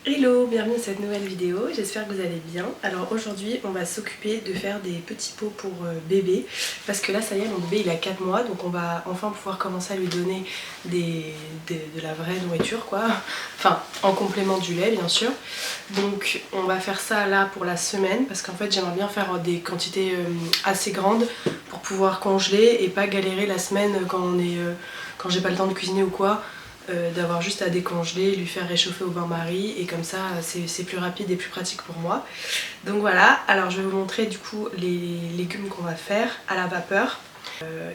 Hello, bienvenue à cette nouvelle vidéo, j'espère que vous allez bien. Alors aujourd'hui on va s'occuper de faire des petits pots pour bébé, parce que là ça y est, mon bébé il a 4 mois, donc on va enfin pouvoir commencer à lui donner de la vraie nourriture quoi, enfin en complément du lait bien sûr. Donc on va faire ça là pour la semaine, parce qu'en fait j'aimerais bien faire des quantités assez grandes pour pouvoir congeler et pas galérer la semaine quand j'ai pas le temps de cuisiner ou quoi. D'avoir juste à décongeler, lui faire réchauffer au bain-marie, et comme ça c'est plus rapide et plus pratique pour moi. Donc voilà, alors je vais vous montrer du coup les légumes qu'on va faire à la vapeur.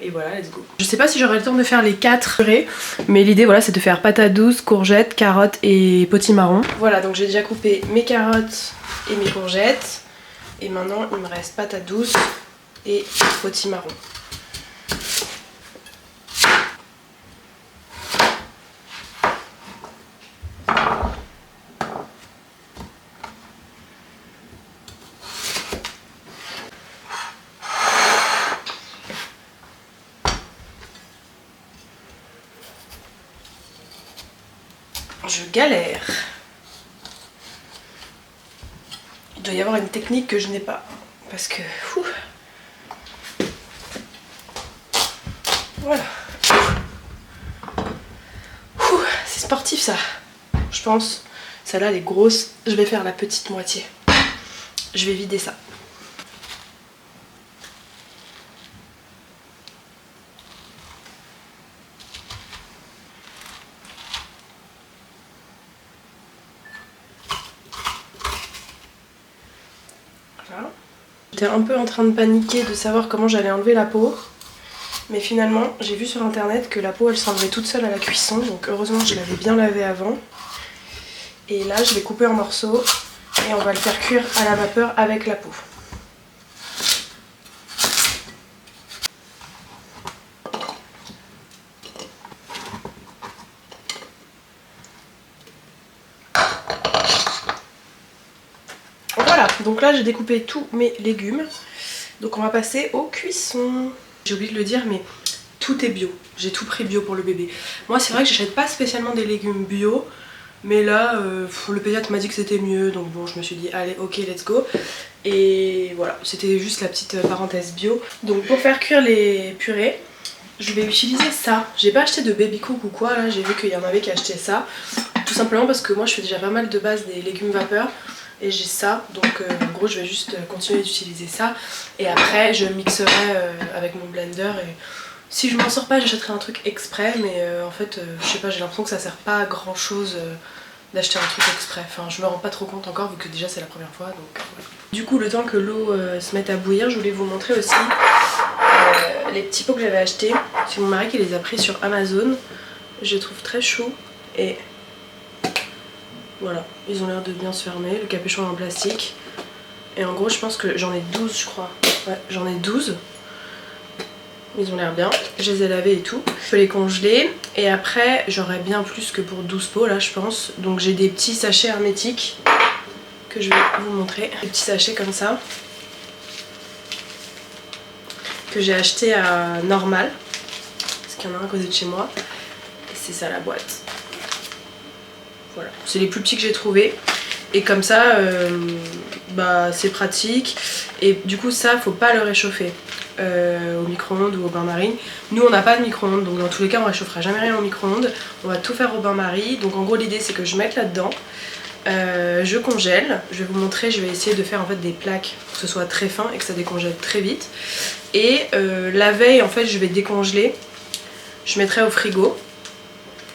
Et voilà, let's go. Je sais pas si j'aurai le temps de faire les 4 purées, mais l'idée voilà c'est de faire patates douces, courgettes, carottes et potimarron. Voilà, donc j'ai déjà coupé mes carottes et mes courgettes, et maintenant il me reste patates douces et potimarron. Je galère. Il doit y avoir une technique que je n'ai pas. Parce que... Voilà. C'est sportif ça. Je pense. Celle-là elle est grosse. Je vais faire la petite moitié. Je vais vider ça. Voilà. J'étais un peu en train de paniquer de savoir comment j'allais enlever la peau. Mais finalement, j'ai vu sur internet que la peau elle s'enlevait toute seule à la cuisson. Donc heureusement je l'avais bien lavée avant. Et là je vais couper en morceaux et on va le faire cuire à la vapeur avec la peau. Voilà, donc là j'ai découpé tous mes légumes. Donc on va passer aux cuissons. J'ai oublié de le dire mais tout est bio. J'ai tout pris bio pour le bébé. Moi c'est vrai que j'achète pas spécialement des légumes bio. Mais là, le pédiatre m'a dit que c'était mieux. Donc bon, je me suis dit allez ok let's go. Et voilà, c'était juste la petite parenthèse bio. Donc pour faire cuire les purées, je vais utiliser ça. J'ai pas acheté de baby cook ou quoi là. J'ai vu qu'il y en avait qui achetaient ça. Tout simplement parce que moi je fais déjà pas mal de base des légumes vapeur. Et j'ai ça, donc en gros je vais juste continuer d'utiliser ça. Et après je mixerai avec mon blender. Et si je m'en sors pas j'achèterai un truc exprès. Mais en fait je sais pas, j'ai l'impression que ça sert pas à grand chose d'acheter un truc exprès. Enfin je me rends pas trop compte encore vu que déjà c'est la première fois. Donc voilà. Du coup le temps que l'eau se mette à bouillir, je voulais vous montrer aussi les petits pots que j'avais achetés. C'est mon mari qui les a pris sur Amazon. Je les trouve très chauds et... Voilà, ils ont l'air de bien se fermer, le capuchon est en plastique. Et en gros je pense que j'en ai 12 je crois. Ouais, j'en ai 12. Ils ont l'air bien, je les ai lavés et tout. Je peux les congeler et après j'aurai bien plus que pour 12 pots là je pense. Donc j'ai des petits sachets hermétiques que je vais vous montrer. Des petits sachets comme ça. Que j'ai acheté à Normal. Parce qu'il y en a un à côté de chez moi. Et c'est ça la boîte. Voilà, c'est les plus petits que j'ai trouvés. Et comme ça, bah, c'est pratique. Et du coup ça, faut pas le réchauffer au micro-ondes ou au bain-marie. Nous on n'a pas de micro-ondes, donc dans tous les cas on réchauffera jamais rien au micro-ondes. On va tout faire au bain-marie. Donc en gros l'idée c'est que je mette là-dedans. Je congèle, je vais vous montrer, je vais essayer de faire en fait des plaques pour que ce soit très fin et que ça décongèle très vite. Et la veille en fait je vais décongeler, je mettrai au frigo.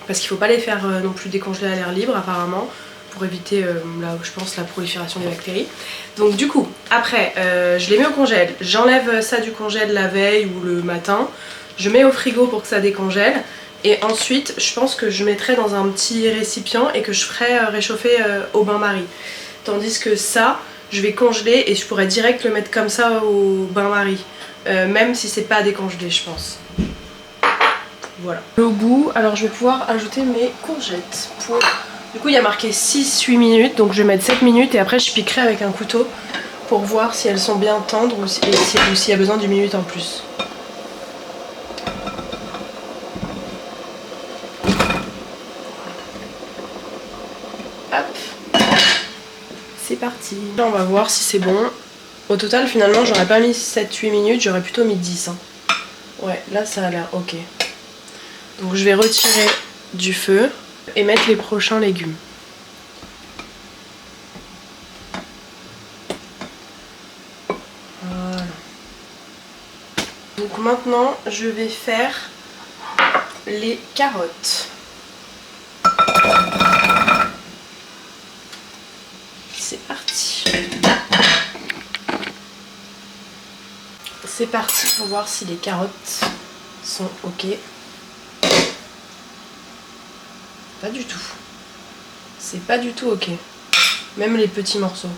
Parce qu'il ne faut pas les faire non plus décongeler à l'air libre apparemment, pour éviter là, je pense la prolifération des bactéries. Donc du coup après je les mets au congèle, j'enlève ça du congèle la veille ou le matin, je mets au frigo pour que ça décongèle. Et ensuite je pense que je mettrai dans un petit récipient et que je ferai réchauffer au bain-marie. Tandis que ça je vais congeler et je pourrais direct le mettre comme ça au bain-marie, même si c'est pas décongelé je pense. Voilà. Au bout, alors je vais pouvoir ajouter mes courgettes. Du coup il y a marqué 6-8 minutes, donc je vais mettre 7 minutes et après je piquerai avec un couteau pour voir si elles sont bien tendres ou s'il y a besoin d'une minute en plus. Hop. c'est parti. Là on va voir si c'est bon. Au total finalement j'aurais pas mis 7-8 minutes, j'aurais plutôt mis 10 hein. Ouais, là ça a l'air ok. Donc je vais retirer du feu et mettre les prochains légumes. Voilà. Donc maintenant je vais faire les carottes. C'est parti. C'est parti pour voir si les carottes sont ok. Pas du tout. C'est pas du tout ok. Même les petits morceaux.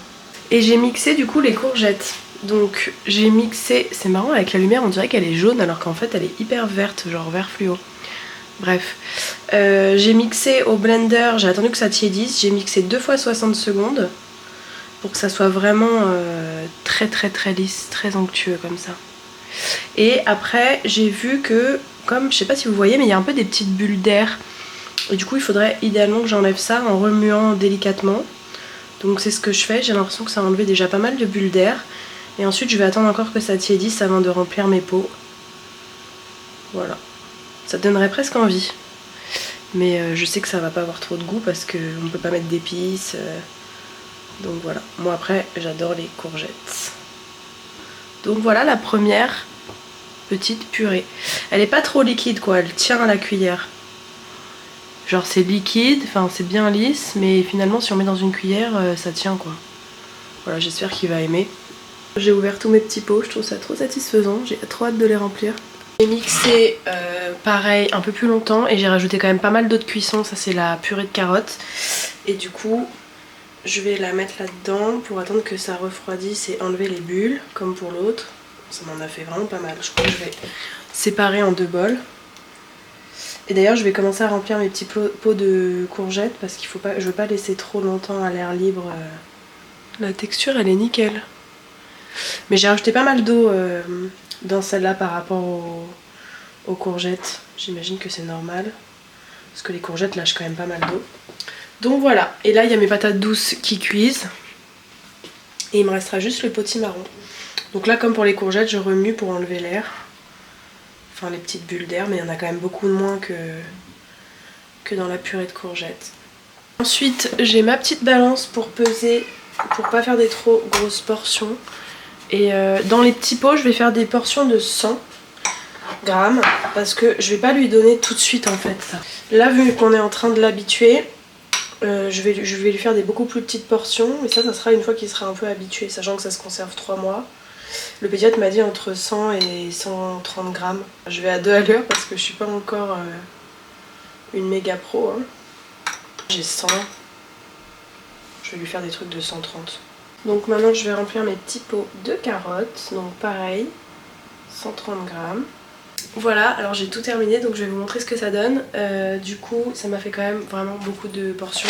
Et j'ai mixé du coup les courgettes. Donc j'ai mixé, c'est marrant avec la lumière on dirait qu'elle est jaune alors qu'en fait elle est hyper verte, genre vert fluo. Bref, j'ai mixé au blender, j'ai attendu que ça tiédisse, j'ai mixé 2 fois 60 secondes pour que ça soit vraiment très lisse, très onctueux comme ça. Et après j'ai vu que, comme je sais pas si vous voyez mais il y a un peu des petites bulles d'air. Et du coup il faudrait idéalement que j'enlève ça en remuant délicatement. Donc c'est ce que je fais, j'ai l'impression que ça a enlevé déjà pas mal de bulles d'air. Et ensuite je vais attendre encore que ça tiédisse avant de remplir mes pots. Voilà. Ça donnerait presque envie. Mais je sais que ça va pas avoir trop de goût parce qu'on peut pas mettre d'épices. Donc voilà. Moi après j'adore les courgettes. Donc voilà la première petite purée. Elle est pas trop liquide quoi, elle tient à la cuillère. Genre c'est liquide, enfin c'est bien lisse, mais finalement si on met dans une cuillère, ça tient quoi. Voilà, j'espère qu'il va aimer. J'ai ouvert tous mes petits pots, je trouve ça trop satisfaisant, j'ai trop hâte de les remplir. J'ai mixé pareil un peu plus longtemps et j'ai rajouté quand même pas mal d'eau de cuisson, ça c'est la purée de carottes. Et du coup, je vais la mettre là-dedans pour attendre que ça refroidisse et enlever les bulles, comme pour l'autre. Ça m'en a fait vraiment pas mal, je crois que je vais séparer en 2 bols. Et d'ailleurs je vais commencer à remplir mes petits pots de courgettes parce qu'il faut pas, je veux pas laisser trop longtemps à l'air libre. La texture elle est nickel. Mais j'ai rajouté pas mal d'eau dans celle-là par rapport aux courgettes. J'imagine que c'est normal. Parce que les courgettes lâchent quand même pas mal d'eau. Donc voilà. Et là il y a mes patates douces qui cuisent. Et il me restera juste le potimarron. Donc là comme pour les courgettes je remue pour enlever l'air. Enfin les petites bulles d'air, mais il y en a quand même beaucoup de moins que dans la purée de courgettes. Ensuite j'ai ma petite balance pour peser, pour pas faire des trop grosses portions. Et dans les petits pots je vais faire des portions de 100 grammes parce que je vais pas lui donner tout de suite en fait ça. Là vu qu'on est en train de l'habituer, je vais lui faire des beaucoup plus petites portions et ça sera une fois qu'il sera un peu habitué, sachant que ça se conserve 3 mois. Le pédiatre m'a dit entre 100 et 130 grammes. Je vais à 2 à l'heure parce que je suis pas encore une méga pro. Hein. J'ai 100. Je vais lui faire des trucs de 130. Donc maintenant je vais remplir mes petits pots de carottes. Donc pareil, 130 grammes. Voilà, alors j'ai tout terminé donc je vais vous montrer ce que ça donne. Du coup ça m'a fait quand même vraiment beaucoup de portions.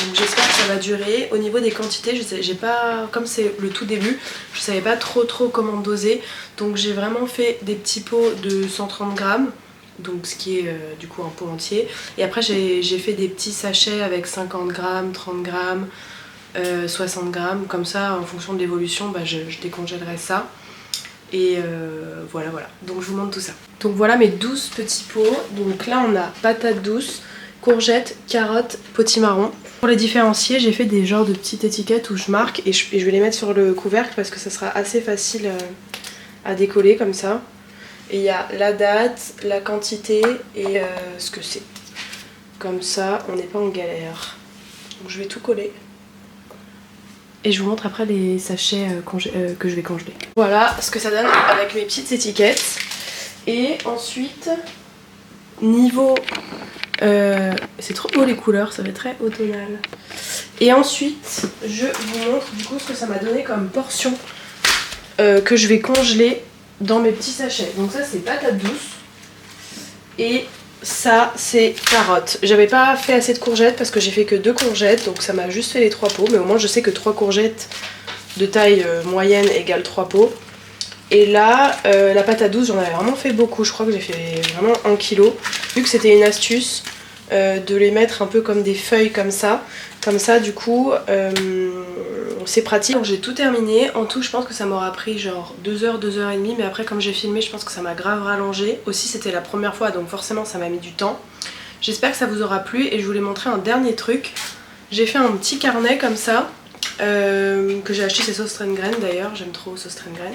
Donc j'espère que ça va durer. Au niveau des quantités, j'ai pas, comme c'est le tout début, je savais pas trop comment doser. Donc j'ai vraiment fait des petits pots de 130 grammes. Donc ce qui est du coup un pot entier. Et après j'ai fait des petits sachets avec 50 grammes, 30 grammes, 60 grammes. Comme ça en fonction de l'évolution je décongèlerai ça. Et voilà. Donc je vous montre tout ça. Donc voilà mes 12 petits pots. Donc là on a patates douces, courgettes, carottes, potimarron. Pour les différencier j'ai fait des genres de petites étiquettes où je marque et je vais les mettre sur le couvercle parce que ça sera assez facile à décoller comme ça. Et il y a la date, la quantité et ce que c'est. Comme ça on n'est pas en galère. Donc je vais tout coller. Et je vous montre après les sachets que je vais congeler. Voilà ce que ça donne avec mes petites étiquettes. Et ensuite, niveau... c'est trop beau les couleurs, ça va être très automnal. Et ensuite, je vous montre du coup ce que ça m'a donné comme portion que je vais congeler dans mes petits sachets. Donc ça c'est patates douces. Et ça c'est carottes. J'avais pas fait assez de courgettes parce que j'ai fait que 2 courgettes. Donc ça m'a juste fait les 3 pots. Mais au moins je sais que 3 courgettes de taille moyenne égale 3 pots. Et là la patate douce j'en avais vraiment fait beaucoup. Je crois que j'ai fait vraiment 1 kg. Vu que c'était une astuce, de les mettre un peu comme des feuilles comme ça. Comme ça du coup c'est pratique. Donc j'ai tout terminé. En tout je pense que ça m'aura pris genre 2h, 2h30, mais après comme j'ai filmé je pense que ça m'a grave rallongé. Aussi c'était la première fois donc forcément ça m'a mis du temps. J'espère que ça vous aura plu et je voulais montrer un dernier truc. J'ai fait un petit carnet comme ça que j'ai acheté chez Sauce Rengren d'ailleurs, j'aime trop Sauce Rengren.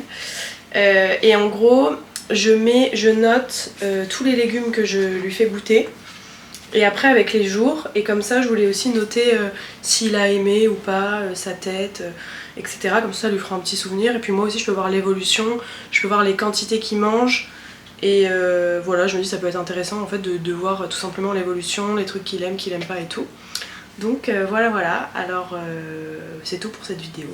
Et en gros je note tous les légumes que je lui fais goûter. Et après avec les jours, et comme ça je voulais aussi noter s'il a aimé ou pas, sa tête, etc. Comme ça lui fera un petit souvenir. Et puis moi aussi je peux voir l'évolution, je peux voir les quantités qu'il mange. Et voilà, je me dis ça peut être intéressant en fait de voir tout simplement l'évolution, les trucs qu'il aime pas et tout. Donc voilà, alors c'est tout pour cette vidéo.